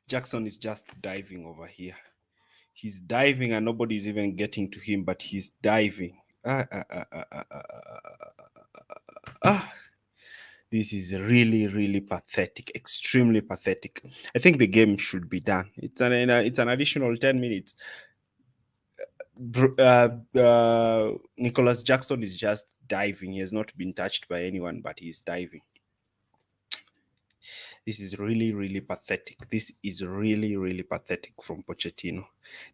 Jackson is just diving over here. He's diving and nobody's even getting to him, but he's diving. This is really, really pathetic, extremely pathetic. I think the game should be done. It's an additional 10 minutes. Nicholas Jackson is just diving. He has not been touched by anyone, but he's diving. This is really, really pathetic. This is really, really pathetic from Pochettino.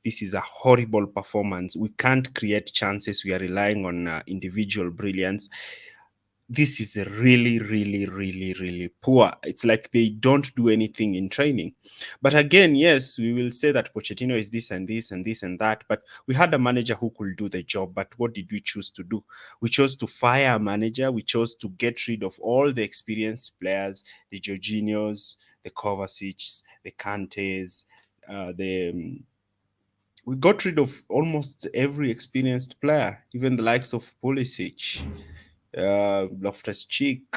This is a horrible performance. We can't create chances. We are relying on individual brilliance. This is really, really, really, really poor. It's like they don't do anything in training. But again, yes, we will say that Pochettino is this and this and this and that. But we had a manager who could do the job. But what did we choose to do? We chose to fire a manager. We chose to get rid of all the experienced players, the Jorginhos, the Kovacics, the Kantes, we got rid of almost every experienced player, even the likes of Pulisic, Loftus Cheek.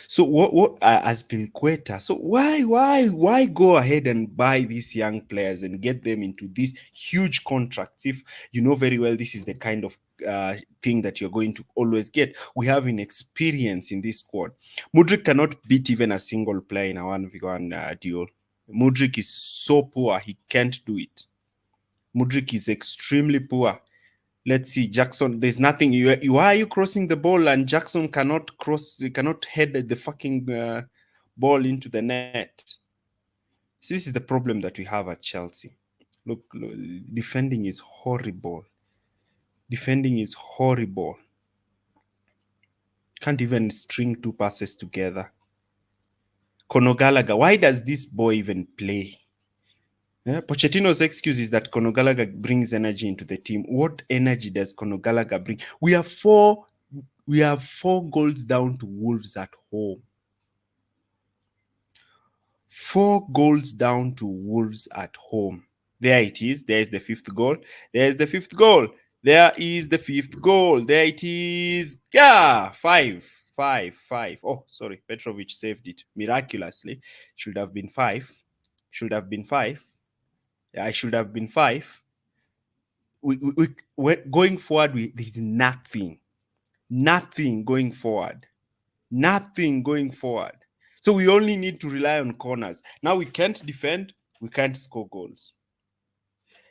So what has been Quetta? So why go ahead and buy these young players and get them into these huge contracts if you know very well this is the kind of thing that you're going to always get? We have inexperience in this squad. Mudrik cannot beat even a single player in a 1v1 duel. Mudrik is so poor, he can't do it. Mudrik is extremely poor. Let's see, Jackson. There's nothing. Why are you crossing the ball and Jackson cannot cross? Cannot head the fucking ball into the net. So this is the problem that we have at Chelsea. Look, defending is horrible. Defending is horrible. Can't even string two passes together. Conor Gallagher. Why does this boy even play? Yeah, Pochettino's excuse is that Conor Gallagher brings energy into the team. What energy does Conor Gallagher bring? We have four goals down to Wolves at home. 4 goals down to Wolves at home. There it is. There is the fifth goal. There is the fifth goal. There is the fifth goal. There it is. Yeah, 5. 5. 5. Oh, sorry. Petrovic saved it miraculously. Should have been 5. Should have been 5. Yeah, I should have been 5. Going forward, there's nothing. Nothing going forward. Nothing going forward. So we only need to rely on corners. Now we can't defend, we can't score goals.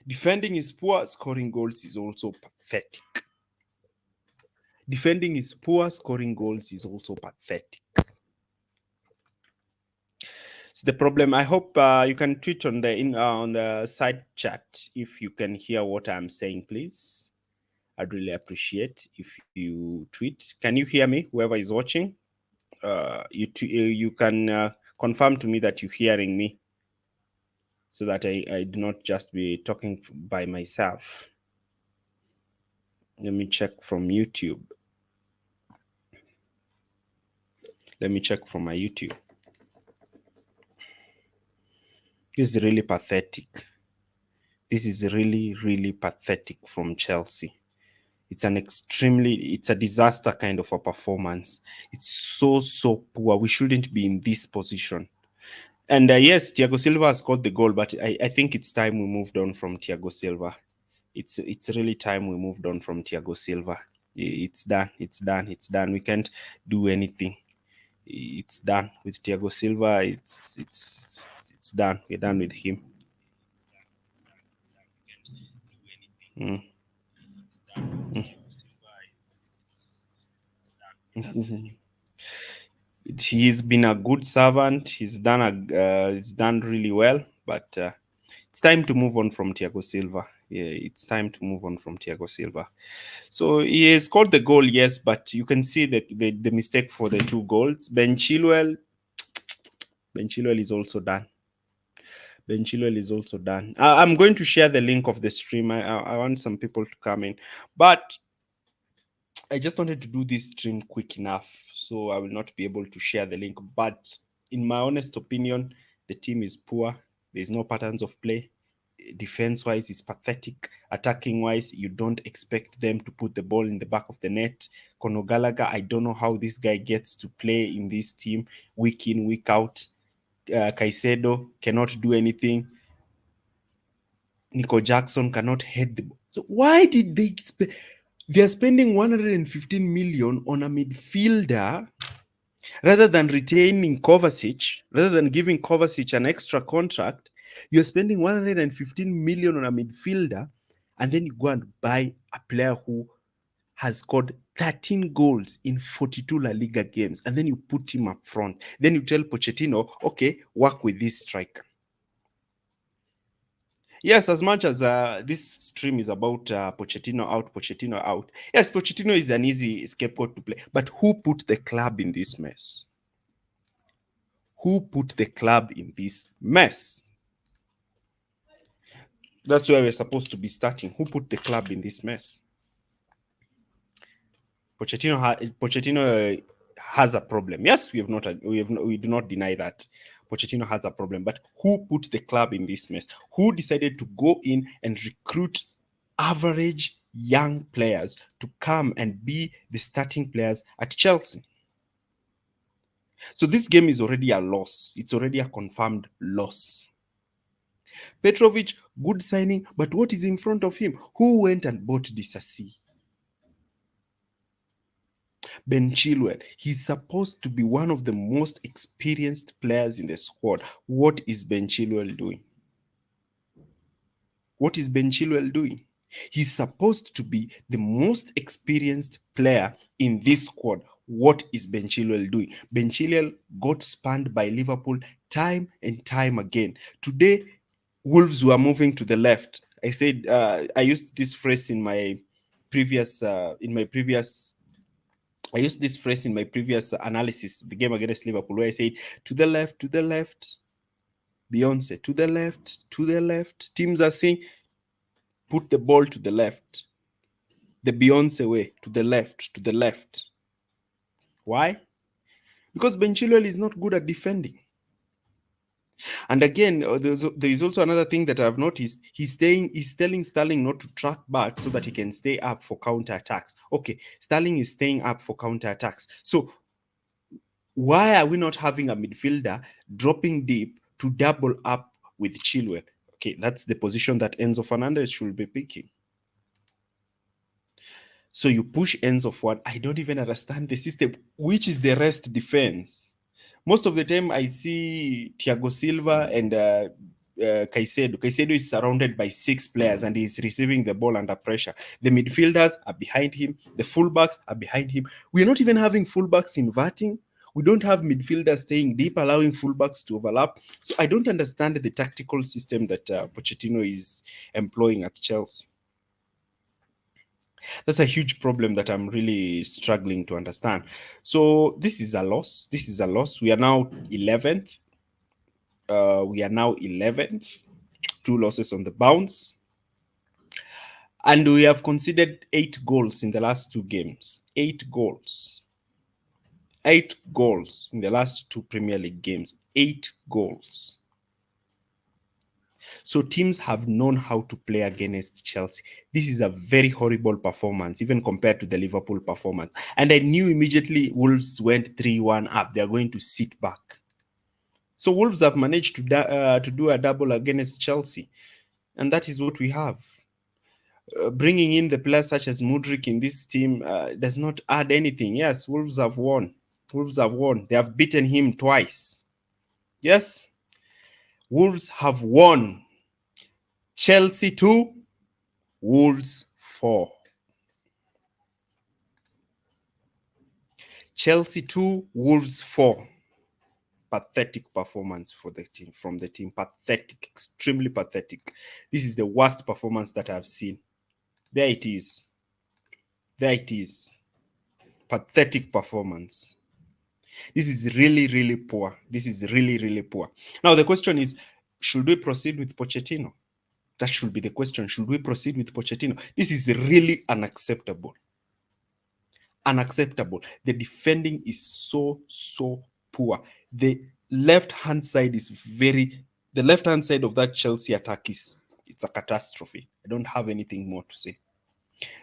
Defending is poor, scoring goals is also pathetic. Defending is poor, scoring goals is also pathetic. It's the problem. I hope you can tweet on the side chat if you can hear what I'm saying, please. I'd really appreciate if you tweet. Can you hear me, whoever is watching? You can confirm to me that you're hearing me so that I do not just be talking by myself. Let me check from YouTube. Let me check from my YouTube. This is really pathetic. This is really, really pathetic from Chelsea. It's a disaster kind of a performance. It's so poor. We shouldn't be in this position. And yes, Thiago Silva has scored the goal, but I think it's time we moved on from Thiago Silva. It's really time we moved on from Thiago Silva. It's done. It's done. It's done. We can't do anything. It's done with Thiago Silva. It's done. We're done with him. Mm. He's been a good servant. He's done really well, but it's time to move on from Thiago Silva. Yeah, it's time to move on from Thiago Silva. So he has scored the goal, yes, but you can see the mistake for the 2 goals. Ben Chilwell is also done. Ben Chilwell is also done. I'm going to share the link of the stream. I want some people to come in, but I just wanted to do this stream quick enough, so I will not be able to share the link. But in my honest opinion, the team is poor. There's no patterns of play. defense wise is pathetic. Attacking wise, you don't expect them to put the ball in the back of the net. Conor Gallagher, I don't know how this guy gets to play in this team week in, week out. Caicedo cannot do anything. Nico Jackson cannot head the ball. So why did they are spending 115 million on a midfielder rather than retaining Kovacic, rather than giving Kovacic an extra contract? You're spending 115 million on a midfielder, and then you go and buy a player who has scored 13 goals in 42 La Liga games, and then you put him up front. Then you tell Pochettino, okay, work with this striker. Yes, as much as this stream is about Pochettino out. Yes, Pochettino is an easy scapegoat to play. But who put the club in this mess? Who put the club in this mess? That's where we're supposed to be starting. Who put the club in this mess? Pochettino has a problem. Yes, we do not deny that Pochettino has a problem. But who put the club in this mess? Who decided to go in and recruit average young players to come and be the starting players at Chelsea? So this game is already a loss. It's already a confirmed loss. Petrovic, good signing, but what is in front of him? Who went and bought Disasi? Ben Chilwell, he's supposed to be one of the most experienced players in the squad. What is Ben Chilwell doing? What is Ben Chilwell doing? He's supposed to be the most experienced player in this squad. What is Ben Chilwell doing? Ben Chilwell got spanned by Liverpool time and time again. Today, Wolves were moving to the left. I said I used this phrase in my previous I used this phrase in my previous analysis, the game against Liverpool, where I said, to the left, Beyonce, to the left. Teams are saying, put the ball to the left. The Beyonce way, to the left. Why? Because Ben Chilwell is not good at defending. And again, there is also another thing that I've noticed. He's telling Sterling not to track back so that he can stay up for counter attacks. Okay, Sterling is staying up for counter attacks. So why are we not having a midfielder dropping deep to double up with Chilwell? Okay, that's the position that Enzo Fernandez should be picking. So you push Enzo forward. I don't even understand the system. Which is the rest defense? Most of the time I see Thiago Silva and Caicedo. Caicedo is surrounded by 6 players and he's receiving the ball under pressure. The midfielders are behind him. The fullbacks are behind him. We're not even having fullbacks inverting. We don't have midfielders staying deep, allowing fullbacks to overlap. So I don't understand the tactical system that Pochettino is employing at Chelsea. That's a huge problem that I'm really struggling to understand. So this is a loss. We are now 11th. 2 losses on the bounce. And we have conceded 8 goals in the last 2 games. 8 goals. 8 goals in the last 2 Premier League games. 8 goals. So teams have known how to play against Chelsea. This is a very horrible performance, even compared to the Liverpool performance. And I knew immediately Wolves went 3-1 up. They're going to sit back. So Wolves have managed to do a double against Chelsea. And that is what we have. Bringing in the players such as Mudryk in this team does not add anything. Yes, Wolves have won. They have beaten him twice. Yes, Wolves have won. Chelsea 2, Wolves 4. Chelsea 2, Wolves 4. Pathetic performance from the team. Pathetic, extremely pathetic. This is the worst performance that I've seen. There it is. Pathetic performance. This is really, really poor. Now, the question is, should we proceed with Pochettino? That should be the question. Should we proceed with Pochettino? This is really unacceptable. The defending is so poor. The left-hand side of that Chelsea attack is It's a catastrophe. I don't have anything more to say.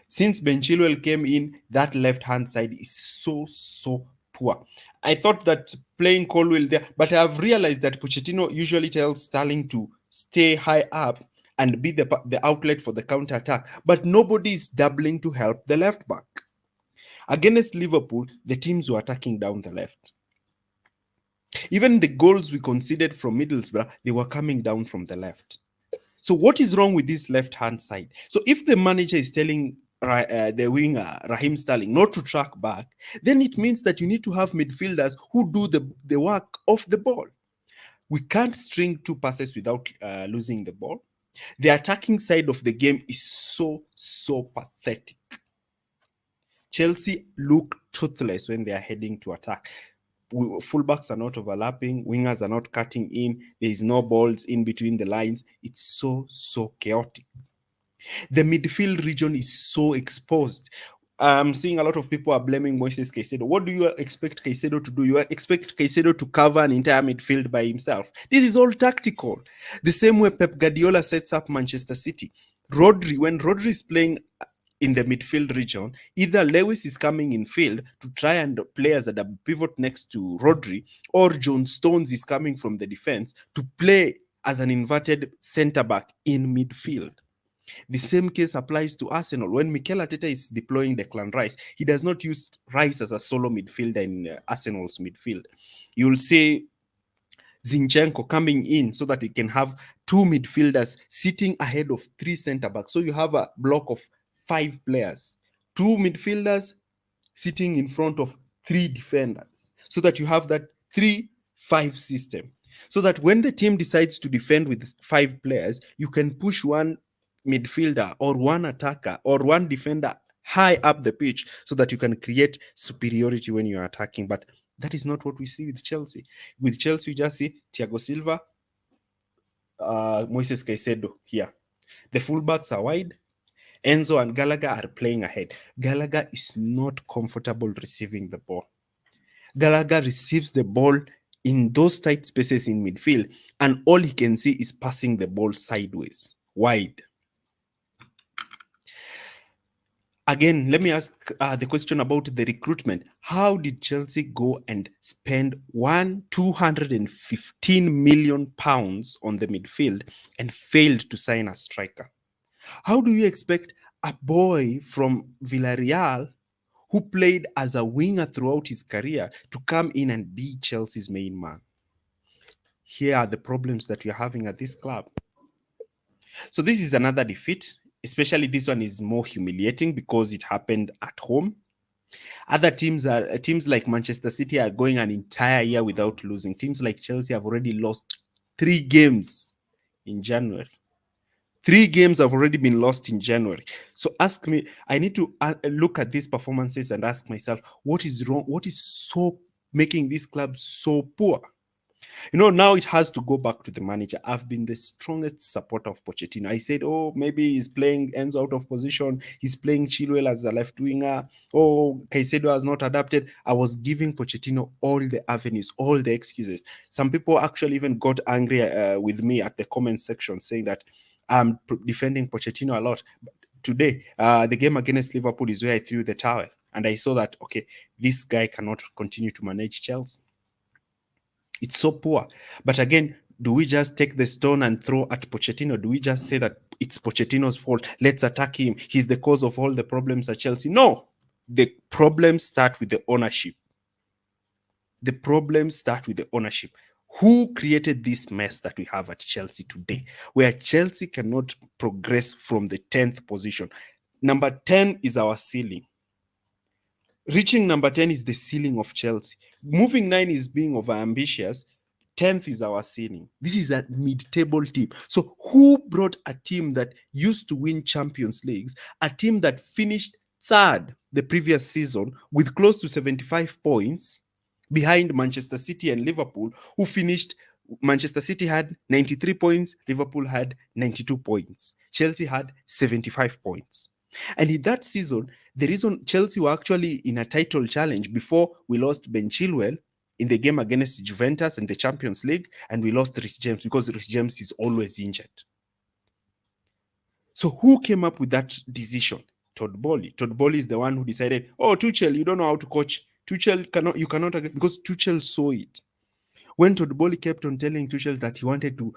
Since Ben Chilwell came in, that left hand side is so poor. I thought that playing Colwell there, but I have realized that Pochettino usually tells Sterling to stay high up and be the outlet for the counter attack, but nobody is doubling to help the left back. Against Liverpool, the teams were attacking down the left. Even the goals we conceded from Middlesbrough, they were coming down from the left. So what is wrong with this left-hand side? So if the manager is telling the winger, Raheem Sterling, not to track back, then it means that you need to have midfielders who do the work off the ball. We can't string two passes without losing the ball. The attacking side of the game is so pathetic. Chelsea look toothless when they are heading to attack. Fullbacks are not overlapping, wingers are not cutting in, there is no balls in between the lines. It's so chaotic. The midfield region is so exposed. I'm seeing a lot of people are blaming Moises Caicedo. What do you expect Caicedo to do? You expect Caicedo to cover an entire midfield by himself. This is all tactical. The same way Pep Guardiola sets up Manchester City. When Rodri is playing in the midfield region, either Lewis is coming in field to try and play as a pivot next to Rodri, or John Stones is coming from the defense to play as an inverted centre back in midfield. The same case applies to Arsenal. When Mikel Arteta is deploying Declan Rice, he does not use Rice as a solo midfielder in Arsenal's midfield. You'll see Zinchenko coming in so that he can have two midfielders sitting ahead of three centre backs. So you have a block of 5 players, 2 midfielders sitting in front of 3 defenders, so that you have that 3-5 system. So that when the team decides to defend with 5 players, you can push one midfielder or one attacker or one defender high up the pitch so that you can create superiority when you're attacking. But that is not what we see with Chelsea. With Chelsea, we just see Thiago Silva, Moises Caicedo here. The fullbacks are wide. Enzo and Gallagher are playing ahead. Gallagher is not comfortable receiving the ball. Gallagher receives the ball in those tight spaces in midfield, and all he can see is passing the ball sideways, wide. Again, let me ask the question about the recruitment. How did Chelsea go and spend £215 million on the midfield and failed to sign a striker? How do you expect a boy from Villarreal who played as a winger throughout his career to come in and be Chelsea's main man? Here are the problems that we're having at this club. So this is another defeat. Especially this one is more humiliating because it happened at home. Other teams like Manchester City are going an entire year without losing. Teams like Chelsea have already lost 3 games in January. 3 games have already been lost in January. So ask me, I need to look at these performances and ask myself, what is wrong? What is so making this club so poor? Now it has to go back to the manager. I've been the strongest supporter of Pochettino. I said, maybe he's playing Enzo out of position. He's playing Chilwell as a left winger. Caicedo has not adapted. I was giving Pochettino all the avenues, all the excuses. Some people actually even got angry with me at the comment section saying that I'm defending Pochettino a lot. But today, the game against Liverpool is where I threw the towel. And I saw that, okay, this guy cannot continue to manage Chelsea. It's so poor. But again, do we just take the stone and throw at Pochettino? Do we just say that it's Pochettino's fault? Let's attack him. He's the cause of all the problems at Chelsea. No. The problems start with the ownership. The problems start with the ownership. Who created this mess that we have at Chelsea today, where Chelsea cannot progress from the 10th position? Number 10 is our ceiling. Reaching number 10 is the ceiling of Chelsea. Moving 9 is being overambitious. 10th is our ceiling. This is a mid-table team. So who brought a team that used to win Champions Leagues, a team that finished 3rd the previous season with close to 75 points behind Manchester City and Liverpool, who finished, Manchester City had 93 points, Liverpool had 92 points. Chelsea had 75 points. And in that season, the reason Chelsea were actually in a title challenge before we lost Ben Chilwell in the game against Juventus in the Champions League, and we lost Reece James because Reece James is always injured. So who came up with that decision? Todd Boehly. Todd Boehly is the one who decided, oh, Tuchel, you don't know how to coach. You cannot agree, because Tuchel saw it. When Todd Boehly kept on telling Tuchel that he wanted to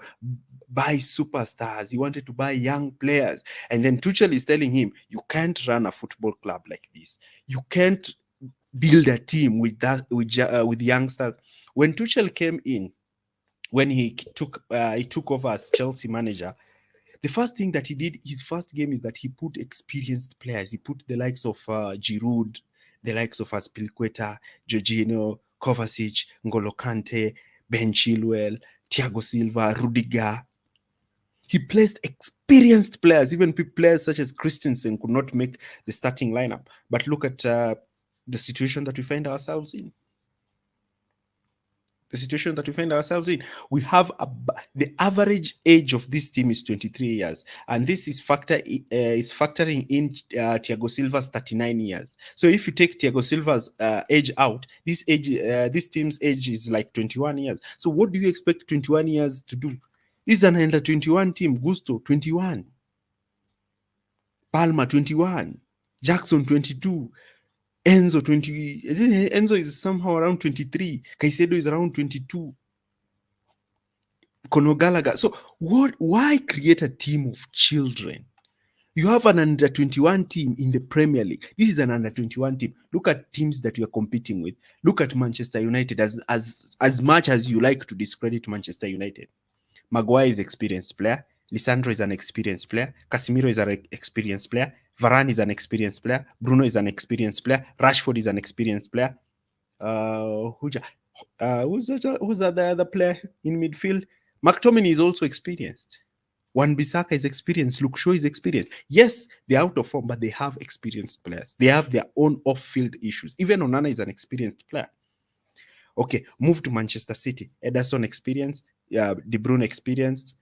buy superstars, he wanted to buy young players, and then Tuchel is telling him, you can't run a football club like this. You can't build a team with youngsters. When Tuchel came in, when he took over as Chelsea manager, the first thing that he did, his first game, is that he put experienced players. He put the likes of Giroud, the likes of Aspilicueta, Jorginho, Kovacic, N'Golo Kante, Ben Chilwell, Thiago Silva, Rudiger. He placed experienced players. Even players such as Christensen could not make the starting lineup. But look at the situation that we find ourselves in. The situation that we find ourselves in. We have the average age of this team is 23 years, and this is factoring in Thiago Silva's 39 years. So if you take Thiago Silva's age out, this team's age is like 21 years. So what do you expect 21 years to do? This is an under 21 team. Gusto 21, Palmer 21, Jackson 22. Enzo 20. Enzo is somehow around 23. Caicedo is around 22. Conor Gallagher. So why create a team of children? You have an under 21 team in the Premier League. This is an under 21 team. Look at teams that you are competing with. Look at Manchester United. As much as you like to discredit Manchester United, Maguire is an experienced player. Lisandro is an experienced player. Casemiro is an experienced player. Varane is an experienced player. Bruno is an experienced player. Rashford is an experienced player. Who's the other player in midfield? McTominay is also experienced. Wan-Bissaka is experienced. Luke Shaw is experienced. Yes, they're out of form, but they have experienced players. They have their own off-field issues. Even Onana is an experienced player. Okay, move to Manchester City. Ederson experienced. De Bruyne experienced.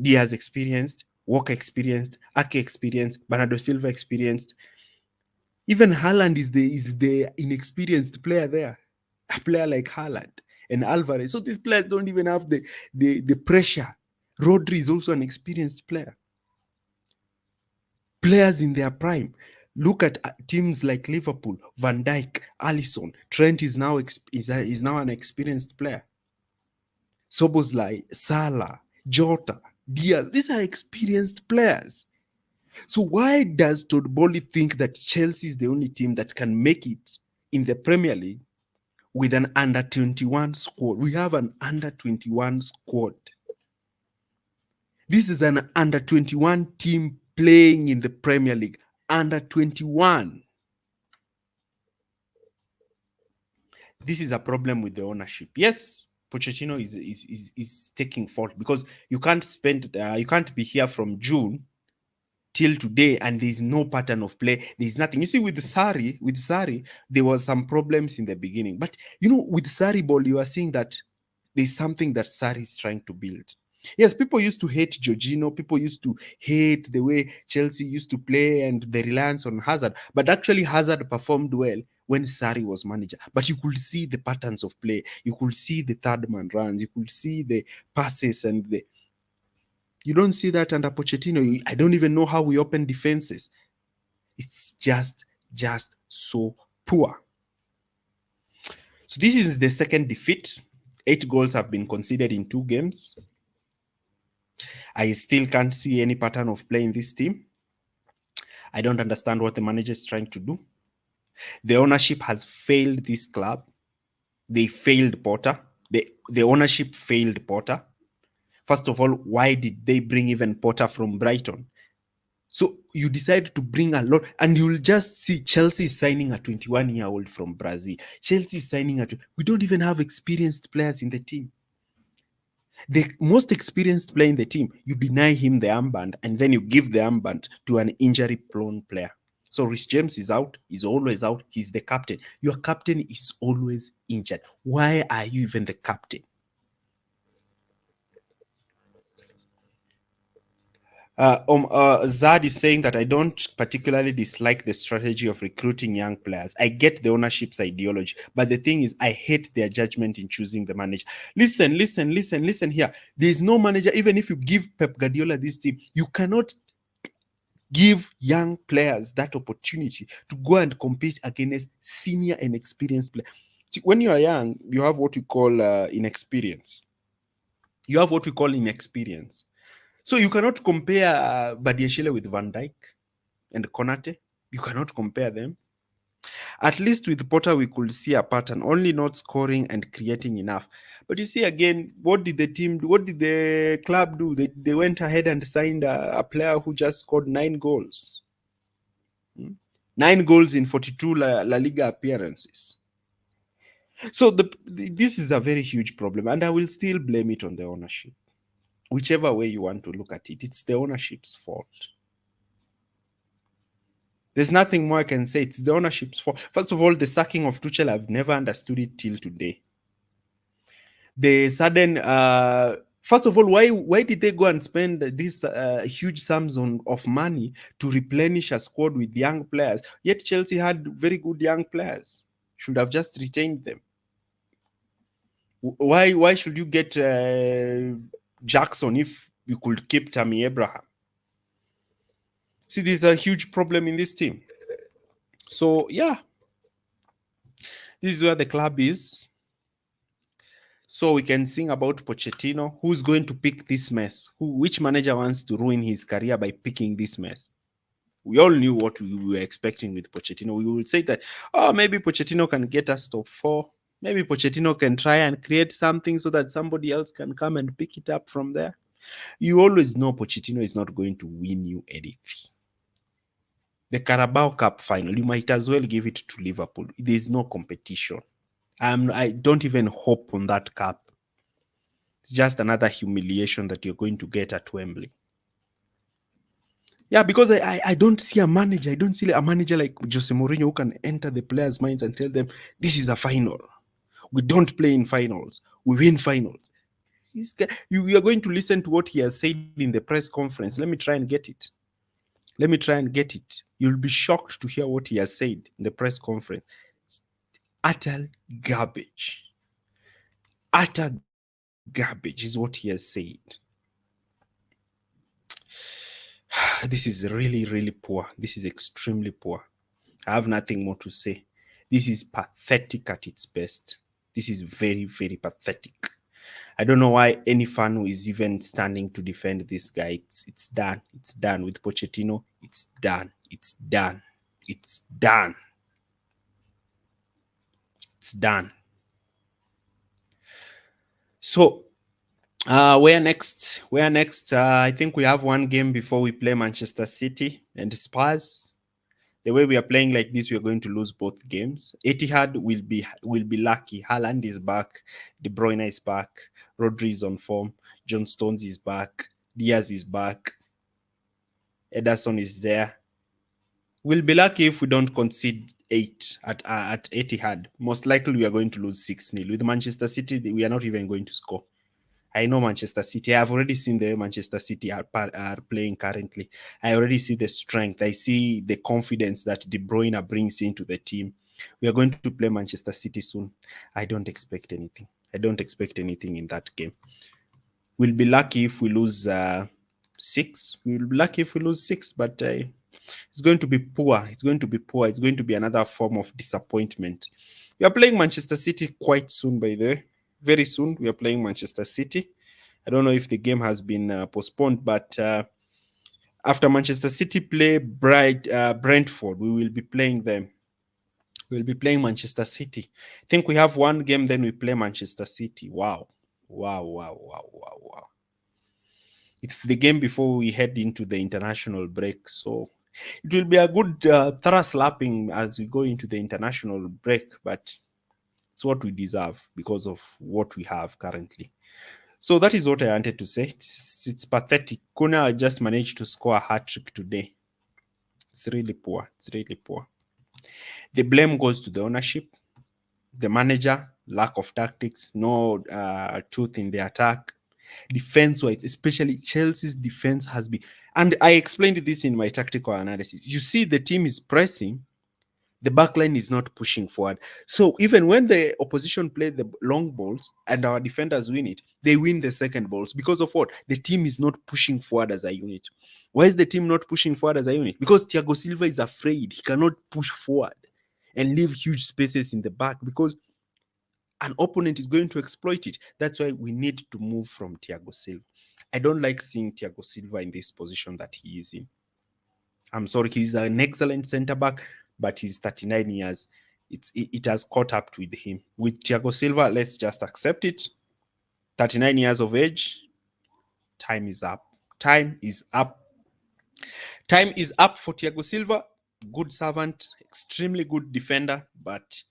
Diaz experienced. Walker experienced. Ake experienced. Bernardo Silva experienced. Even Haaland is the inexperienced player there. A player like Haaland and Alvarez. So these players don't even have the pressure. Rodri is also an experienced player. Players in their prime. Look at teams like Liverpool, Van Dijk, Alisson. Trent is now an experienced player. Szoboszlai, Salah, Jota, Diaz. These are experienced players. So why does Todd Boehly think that Chelsea is the only team that can make it in the Premier League with an under 21 squad? We have an under 21 squad. This is an under 21 team playing in the Premier League. Under 21. This is a problem with the ownership. Yes, Pochettino is taking fault, because you can't be here from June till today and there's no pattern of play. There's nothing. You see, with Sarri, there was some problems in the beginning. But with Sarri ball, you are seeing that there's something that Sarri is trying to build. Yes, people used to hate Jorginho. People used to hate the way Chelsea used to play and the reliance on Hazard. But actually, Hazard performed well when Sarri was manager. But you could see the patterns of play. You could see the third man runs. You could see the passes and the... You don't see that under Pochettino. I don't even know how we open defenses. It's just so poor. So this is the second defeat. 8 goals have been conceded in 2 games. I still can't see any pattern of play in this team. I don't understand what the manager is trying to do. The ownership has failed this club. They failed Potter. The ownership failed Potter. First of all, why did they bring even Potter from Brighton? So you decide to bring a lot, and you'll just see Chelsea signing a 21-year-old from Brazil. Chelsea is signing we don't even have experienced players in the team. The most experienced player in the team, you deny him the armband, and then you give the armband to an injury-prone player. So Reece James is out. He's always out. He's the captain. Your captain is always injured. Why are you even the captain? Zad is saying that I don't particularly dislike the strategy of recruiting young players. I get the ownership's ideology, but the thing is, I hate their judgment in choosing the manager. Listen here. There is no manager, even if you give Pep Guardiola this team, you cannot Give young players that opportunity to go and compete against senior and experienced players. See, when you are young, you have what we call inexperience. You have what we call inexperience. So you cannot compare Badiashile with Van Dijk and Konate. You cannot compare them. At least with Potter, we could see a pattern, only not scoring and creating enough. But you see again, what did the team do? What did the club do? They went ahead and signed a player who just scored 9 goals. 9 goals in 42 La Liga appearances. So this is a very huge problem, and I will still blame it on the ownership. Whichever way you want to look at it, it's the ownership's fault. There's nothing more I can say. It's the ownership's fault. First of all, the sacking of Tuchel, I've never understood it till today. The sudden, first of all, why did they go and spend these huge sums of money to replenish a squad with young players? Yet Chelsea had very good young players. Should have just retained them. Why should you get Jackson if you could keep Tammy Abraham? See, there's a huge problem in this team. So yeah, this is where the club is. So we can sing about Pochettino. Who's going to pick this mess? Which manager wants to ruin his career by picking this mess? We all knew what we were expecting with Pochettino. We would say that, oh, maybe Pochettino can get us top 4. Maybe Pochettino can try and create something so that somebody else can come and pick it up from there. You always know Pochettino is not going to win you anything. The Carabao Cup final, you might as well give it to Liverpool. There's no competition. I don't even hope on that cup. It's just another humiliation that you're going to get at Wembley. Yeah, because I don't see a manager. I don't see a manager like Jose Mourinho who can enter the players' minds and tell them, this is a final. We don't play in finals. We win finals. You are going to listen to what he has said in the press conference. Let me try and get it. You'll be shocked to hear what he has said in the press conference. Utter garbage. Utter garbage is what he has said. This is really, really poor. This is extremely poor. I have nothing more to say. This is pathetic at its best. This is very, very pathetic. I don't know why any fan who is even standing to defend this guy. It's done. It's done with Pochettino. It's done. It's done. It's done. It's done. So, where next? I think we have one game before we play Manchester City and Spurs. The way we are playing like this, we are going to lose both games. Etihad will be lucky. Haaland is back. De Bruyne is back. Rodri is on form. John Stones is back. Diaz is back. Ederson is there. We'll be lucky if we don't concede 8 at Etihad. Most likely, we are going to lose 6-0. With Manchester City, we are not even going to score. I know Manchester City. I've already seen the Manchester City are playing currently. I already see the strength. I see the confidence that De Bruyne brings into the team. We are going to play Manchester City soon. I don't expect anything. In that game. We'll be lucky if we lose 6. We'll be lucky if we lose 6, but it's going to be poor. It's going to be another form of disappointment. We are playing Manchester City quite soon, by the way. Very soon, we are playing Manchester City. I don't know if the game has been postponed, but after Manchester City play Brentford, we will be playing them. We'll be playing Manchester City. I think we have one game, then we play Manchester City. Wow. It's the game before we head into the international break. So it will be a good thorough slapping as we go into the international break, but it's what we deserve because of what we have currently. So that is what I wanted to say. It's pathetic. Kuna just managed to score a hat-trick today. It's really poor. The blame goes to the ownership, the manager, lack of tactics, no truth in the attack. Defense-wise, especially Chelsea's defense has been... And I explained this in my tactical analysis. You see the team is pressing, The back line is not pushing forward. So even when the opposition play the long balls and our defenders win it, they win the second balls because of what? The team is not pushing forward as a unit. Why is the team not pushing forward as a unit? Because Thiago Silva is afraid he cannot push forward and leave huge spaces in the back because an opponent is going to exploit it. That's why we need to move from Thiago Silva. I don't like seeing Thiago Silva in this position that he is in. I'm sorry, he's an excellent centre back, but he's 39 years. It has caught up with him. With Thiago Silva, let's just accept it. 39 years of age, time is up. Time is up. Time is up for Thiago Silva. Good servant, extremely good defender, but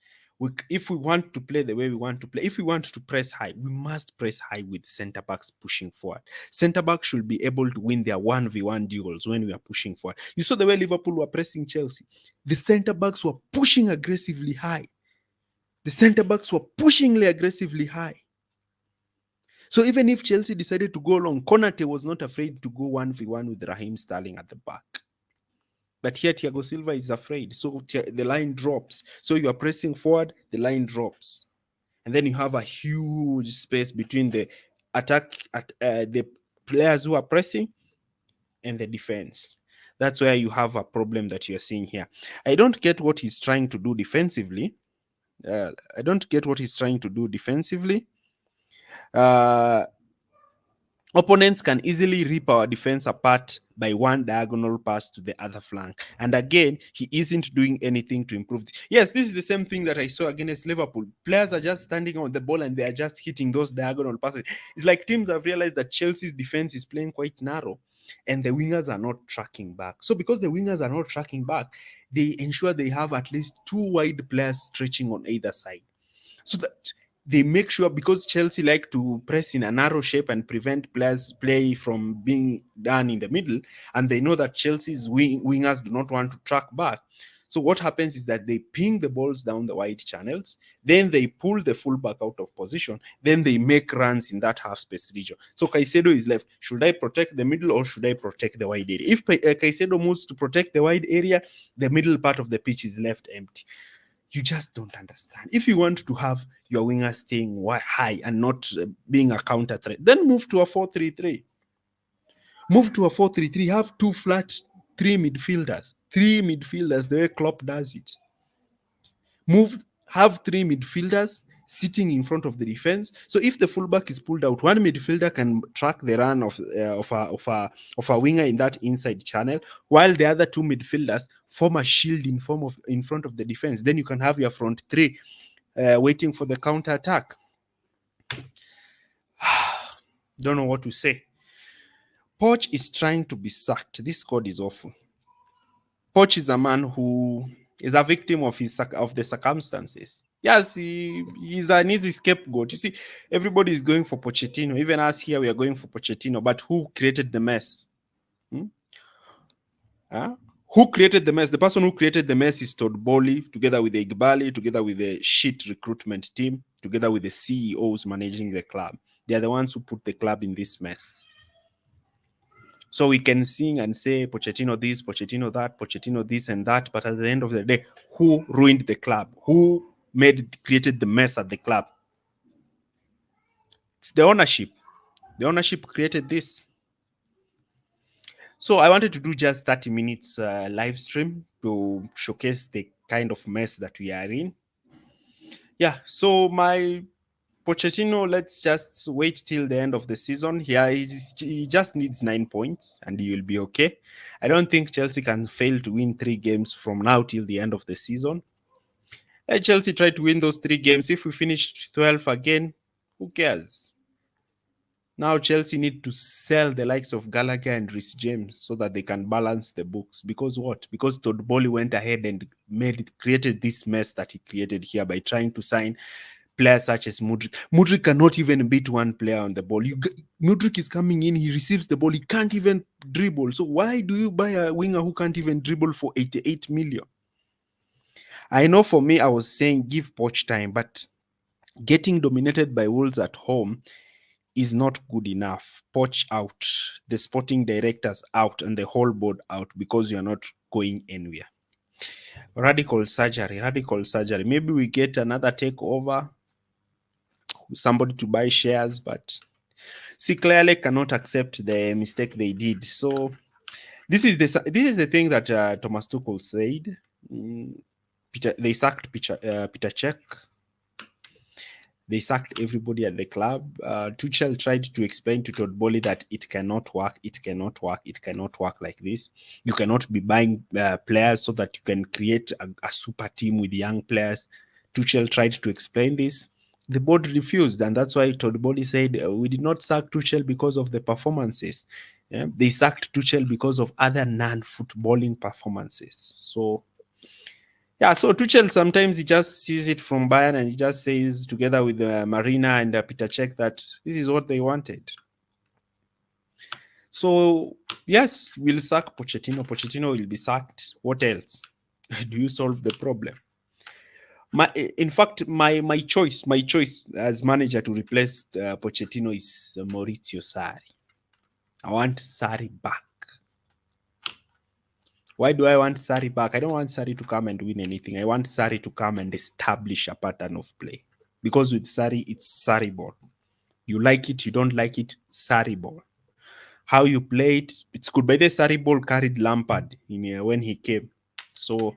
if we want to play the way we want to play, if we want to press high, we must press high with centre backs pushing forward. Centre backs should be able to win their 1v1 duels when we are pushing forward. You saw the way Liverpool were pressing Chelsea. The centre backs were pushing aggressively high. The centre backs were pushingly aggressively high. So even if Chelsea decided to go long, Konate was not afraid to go 1v1 with Raheem Sterling at the back. But here Thiago Silva is afraid. So the line drops. So you are pressing forward, the line drops. And then you have a huge space between the the players who are pressing and the defense. That's where you have a problem that you're seeing here. I don't get what he's trying to do defensively. I don't get what he's trying to do defensively. Uh, Opponents can easily rip our defense apart by one diagonal pass to the other flank. And again, he isn't doing anything to improve. Yes, this is the same thing that I saw against Liverpool. Players are just standing on the ball and they are just hitting those diagonal passes. It's like teams have realized that Chelsea's defense is playing quite narrow and the wingers are not tracking back. So because the wingers are not tracking back, they ensure they have at least two wide players stretching on either side. So that they make sure, because Chelsea like to press in a narrow shape and prevent players play from being done in the middle, and they know that Chelsea's wingers do not want to track back. So what happens is that they ping the balls down the wide channels, then they pull the fullback out of position, then they make runs in that half space region. So Caicedo is left. Should I protect the middle or should I protect the wide area? If Caicedo moves to protect the wide area, the middle part of the pitch is left empty. You just don't understand. If you want to have your winger staying high and not being a counter threat, then move to a 4-3-3. Move to a 4-3-3. Have two flat, three midfielders. Three midfielders, the way Klopp does it. Have three midfielders sitting in front of the defense. So if the fullback is pulled out, one midfielder can track the run of a winger in that inside channel, while the other two midfielders form a shield in front of the defense. Then you can have your front three waiting for the counter attack. Don't know what to say. Poch is trying to be sacked. This squad is awful. Poch is a man who is a victim of the circumstances. Yes, he's an easy scapegoat. You see, everybody is going for Pochettino. Even us here, we are going for Pochettino. But who created the mess? Huh? Who created the mess? The person who created the mess is Todd Boehly, together with the Igbali, together with the shit recruitment team, together with the CEOs managing the club. They are the ones who put the club in this mess. So we can sing and say Pochettino this, Pochettino that, Pochettino this and that, but at the end of the day, who ruined the club? Who created the mess at the club? It's the ownership. The ownership created this. So I wanted to do just 30 minutes live stream to showcase the kind of mess that we are in. Yeah, so my Pochettino, let's just wait till the end of the season. He just needs 9 points and he will be okay. I don't think Chelsea can fail to win 3 games from now till the end of the season. Let Chelsea try to win those 3 games. If we finish 12 again, who cares? Now Chelsea need to sell the likes of Gallagher and Reece James so that they can balance the books. Because what? Because Todd Boehly went ahead and created this mess that he created here by trying to sign players such as Mudryk. Mudryk cannot even beat one player on the ball. Mudryk is coming in, he receives the ball, he can't even dribble. So why do you buy a winger who can't even dribble for 88 million? I know for me, I was saying give Poch time, but getting dominated by Wolves at home is not good enough. Poch out, the sporting directors out, and the whole board out because you are not going anywhere. Radical surgery, radical surgery. Maybe we get another takeover, somebody to buy shares, but see, clearly cannot accept the mistake they did. So this is the thing that Thomas Tuchel said. Mm, they sacked Peter Cech. They sacked everybody at the club. Tuchel tried to explain to Todd Boehly that it cannot work, it cannot work, it cannot work like this. You cannot be buying players so that you can create a super team with young players. Tuchel tried to explain this. The board refused, and that's why Todd Boehly said, "We did not sack Tuchel because of the performances. Yeah? They sacked Tuchel because of other non-footballing performances." So yeah, so Tuchel sometimes he just sees it from Bayern and he just says, together with Marina and Peter Cech, that this is what they wanted. So yes, we'll sack Pochettino. Pochettino will be sacked. What else? Do you solve the problem? In fact, my choice as manager to replace Pochettino is Maurizio Sarri. I want Sarri back. Why do I want Sarri back? I don't want Sarri to come and win anything. I want Sarri to come and establish a pattern of play. Because with Sarri, it's Sarri ball. You like it, you don't like it, Sarri ball. How you play it, it's good. By the Sarri ball carried Lampard when he came. So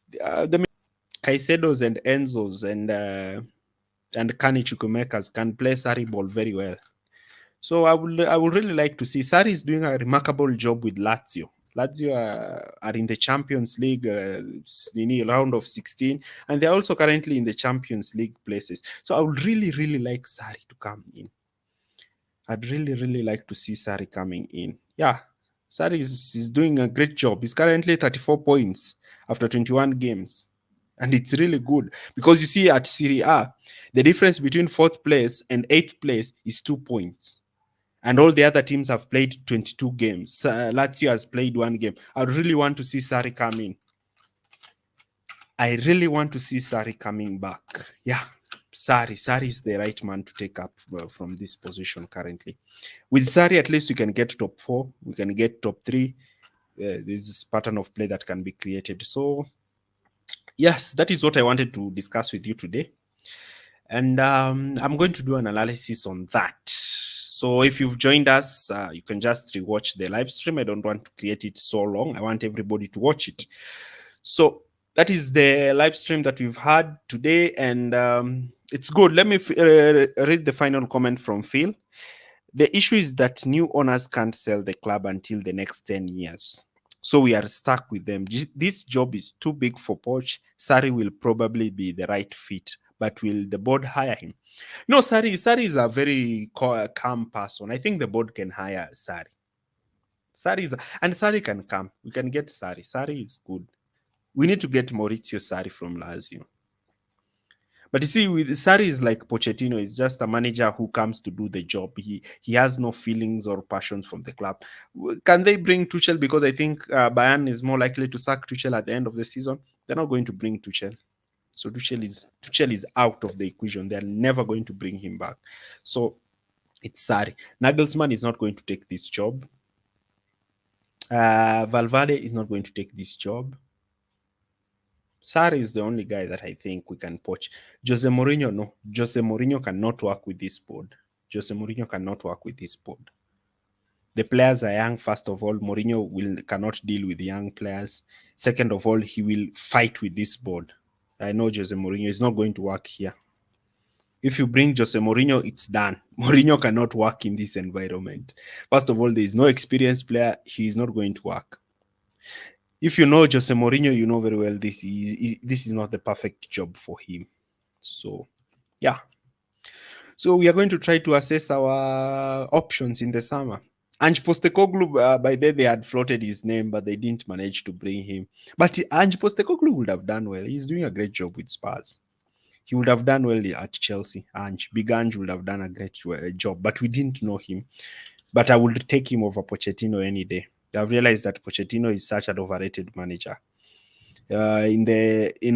the Caicedos and Enzos and Kani Chukwuemeka's can play Sarri ball very well. So I would really like to see Sarri is doing a remarkable job with Lazio. Lazio are in the Champions League round of 16, and they're also currently in the Champions League places. So I would really, really like Sarri to come in. I'd really, really like to see Sarri coming in. Yeah, Sarri is doing a great job. He's currently 34 points after 21 games. And it's really good because you see at Serie A, the difference between fourth place and eighth place is 2 points. And all the other teams have played 22 games. Lazio has played one game. I really want to see Sarri come in. I really want to see Sarri coming back. Yeah, Sarri is the right man to take up from this position currently. With Sarri, at least we can get top 4. We can get top 3. There's this pattern of play that can be created. So, yes, that is what I wanted to discuss with you today. And I'm going to do an analysis on that. So if you've joined us, you can just rewatch the live stream. I don't want to create it so long. I want everybody to watch it. So that is the live stream that we've had today, and it's good. Let me read the final comment from Phil. The issue is that new owners can't sell the club until the next 10 years. So we are stuck with them. This job is too big for Poch. Sarri will probably be the right fit, but will the board hire him? No, Sarri is a very calm person. I think the board can hire Sarri. And Sarri can come. We can get Sarri. Sarri is good. We need to get Maurizio Sarri from Lazio. But you see, with Sarri is like Pochettino, is just a manager who comes to do the job. He has no feelings or passions from the club. Can they bring Tuchel? Because I think Bayern is more likely to sack Tuchel at the end of the season. They're not going to bring Tuchel. So Tuchel is out of the equation. They're never going to bring him back. So it's Sarri. Nagelsmann is not going to take this job. Valverde is not going to take this job. Sarri is the only guy that I think we can poach. Jose Mourinho, no. Jose Mourinho cannot work with this board. Jose Mourinho cannot work with this board. The players are young, first of all. Mourinho cannot deal with young players. Second of all, he will fight with this board. I know Jose Mourinho is not going to work here. If you bring Jose Mourinho, it's done. Mourinho cannot work in this environment. First of all, there is no experienced player. He is not going to work. If you know Jose Mourinho, you know very well this is not the perfect job for him. So, yeah. So we are going to try to assess our options in the summer. Ange Postecoglou, by then they had floated his name, but they didn't manage to bring him. But Ange Postecoglou would have done well. He's doing a great job with Spurs. He would have done well at Chelsea. Big Ange would have done a great job, but we didn't know him. But I would take him over Pochettino any day. I've realized that Pochettino is such an overrated manager. In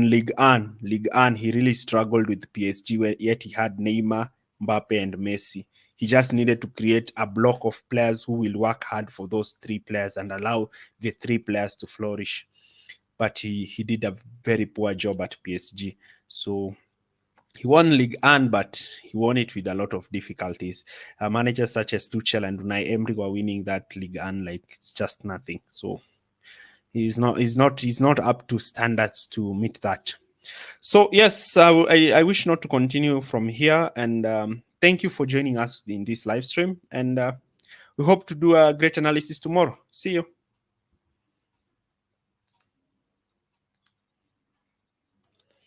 Ligue 1, he really struggled with PSG, yet he had Neymar, Mbappe, and Messi. He just needed to create a block of players who will work hard for those 3 players and allow the 3 players to flourish. but he did a very poor job at PSG. So he won League 1, but he won it with a lot of difficulties. Managers such as Tuchel and Unai Emery were winning that League 1 like it's just nothing. So he's not up to standards to meet that. So yes, I wish not to continue from here, and thank you for joining us in this live stream. And we hope to do a great analysis tomorrow. See you.